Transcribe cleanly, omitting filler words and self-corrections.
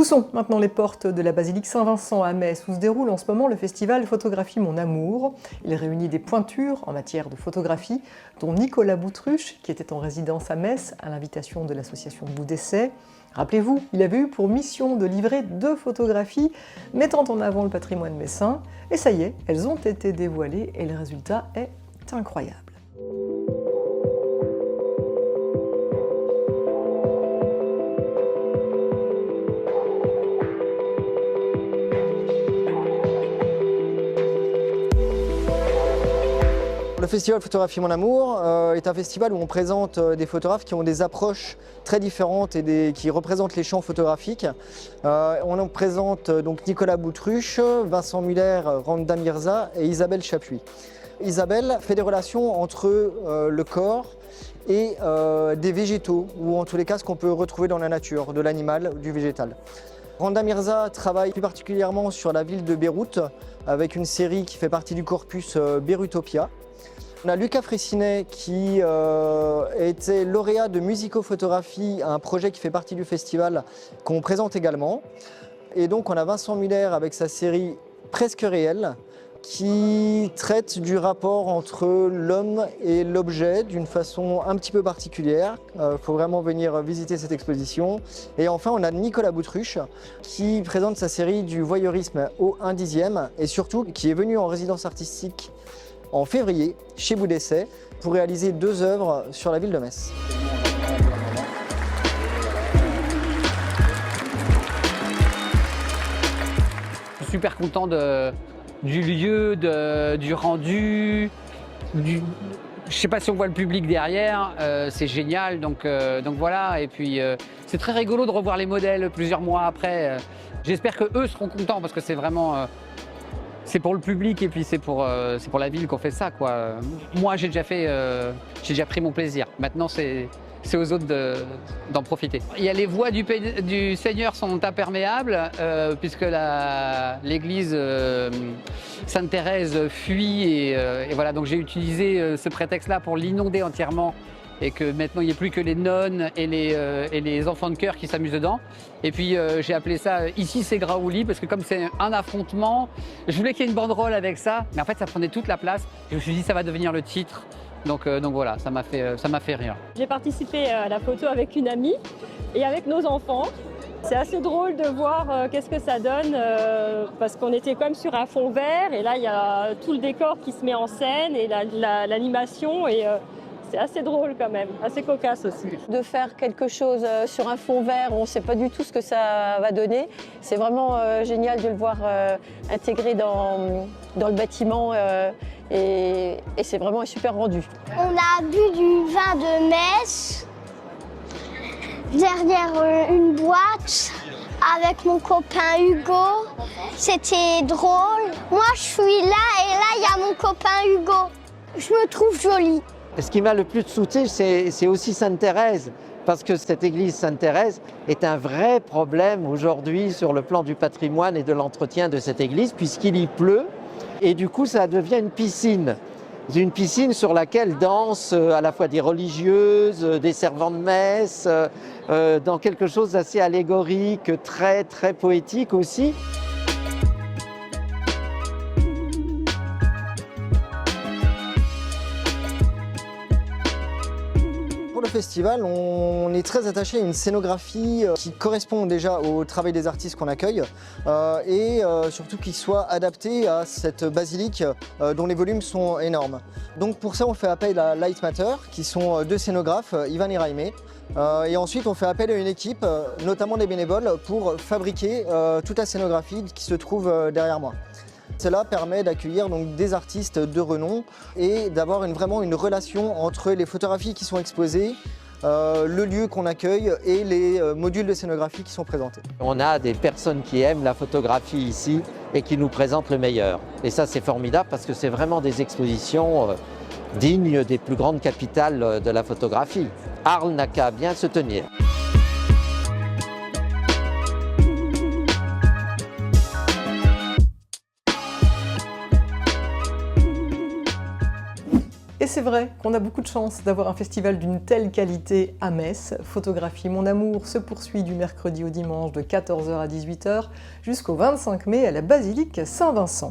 Poussons maintenant les portes de la basilique Saint-Vincent à Metz, où se déroule en ce moment le festival Photographie Mon Amour. Il réunit des pointures en matière de photographie, dont Nicolas Boutruche, qui était en résidence à Metz à l'invitation de l'association Bout d'Essai. Rappelez-vous, il avait eu pour mission de livrer 2 photographies mettant en avant le patrimoine messin. Et ça y est, elles ont été dévoilées et le résultat est incroyable. Le festival Photographie Mon Amour est un festival où on présente des photographes qui ont des approches très différentes et qui représentent les champs photographiques. On présente donc Nicolas Boutruche, Vincent Muller, Randa Mirza et Isabelle Chapuis. Isabelle fait des relations entre le corps et des végétaux, ou en tous les cas ce qu'on peut retrouver dans la nature, de l'animal, du végétal. Randa Mirza travaille plus particulièrement sur la ville de Beyrouth avec une série qui fait partie du corpus Beyroutopia. On a Lucas Fressinet qui était lauréat de musicophotographie, un projet qui fait partie du festival qu'on présente également. Et donc on a Vincent Muller avec sa série Presque réelle qui traite du rapport entre l'homme et l'objet d'une façon un petit peu particulière. Il faut vraiment venir visiter cette exposition. Et enfin on a Nicolas Boutruche qui présente sa série du voyeurisme au 1/10 et surtout qui est venu en résidence artistique en février chez Bout d'Essai pour réaliser 2 œuvres sur la ville de Metz. Je suis super content du lieu, du rendu, je sais pas si on voit le public derrière, c'est génial, donc voilà. Et puis c'est très rigolo de revoir les modèles plusieurs mois après. J'espère que eux seront contents parce que c'est vraiment... c'est pour le public et puis c'est pour la ville qu'on fait ça, quoi. Moi, j'ai déjà pris mon plaisir. Maintenant, c'est aux autres d'en profiter. Il y a les voies du Seigneur sont imperméables puisque l'église Sainte-Thérèse fuit et voilà. Donc j'ai utilisé ce prétexte-là pour l'inonder entièrement et que maintenant il n'y ait plus que les nonnes et les enfants de chœur qui s'amusent dedans. Et puis j'ai appelé ça « Ici c'est Graouli » parce que comme c'est un affrontement, je voulais qu'il y ait une banderole avec ça, mais en fait ça prenait toute la place. Je me suis dit ça va devenir le titre, donc voilà, ça m'a fait rire. J'ai participé à la photo avec une amie et avec nos enfants. C'est assez drôle de voir qu'est-ce que ça donne parce qu'on était comme sur un fond vert et là il y a tout le décor qui se met en scène et l'animation et c'est assez drôle quand même, assez cocasse aussi. De faire quelque chose sur un fond vert, on ne sait pas du tout ce que ça va donner. C'est vraiment génial de le voir intégré dans le bâtiment et c'est vraiment un super rendu. On a bu du vin de Metz derrière une boîte avec mon copain Hugo. C'était drôle. Moi je suis là et là il y a mon copain Hugo. Je me trouve jolie. Ce qui m'a le plus soutenu, c'est aussi Sainte-Thérèse, parce que cette église Sainte-Thérèse est un vrai problème aujourd'hui sur le plan du patrimoine et de l'entretien de cette église, puisqu'il y pleut, et du coup ça devient une piscine sur laquelle dansent à la fois des religieuses, des servants de messe, dans quelque chose d'assez allégorique, très très poétique aussi. Festival, on est très attaché à une scénographie qui correspond déjà au travail des artistes qu'on accueille et surtout qui soit adaptée à cette basilique dont les volumes sont énormes. Donc pour ça on fait appel à Light Matter qui sont 2 scénographes, Ivan et Raimé, et ensuite on fait appel à une équipe, notamment des bénévoles, pour fabriquer toute la scénographie qui se trouve derrière moi. Cela permet d'accueillir donc des artistes de renom et d'avoir vraiment une relation entre les photographies qui sont exposées, le lieu qu'on accueille et les modules de scénographie qui sont présentés. On a des personnes qui aiment la photographie ici et qui nous présentent le meilleur. Et ça c'est formidable parce que c'est vraiment des expositions dignes des plus grandes capitales de la photographie. Arles n'a qu'à bien se tenir. Et c'est vrai qu'on a beaucoup de chance d'avoir un festival d'une telle qualité à Metz. Photographie Mon Amour se poursuit du mercredi au dimanche de 14h à 18h jusqu'au 25 mai à la basilique Saint-Vincent.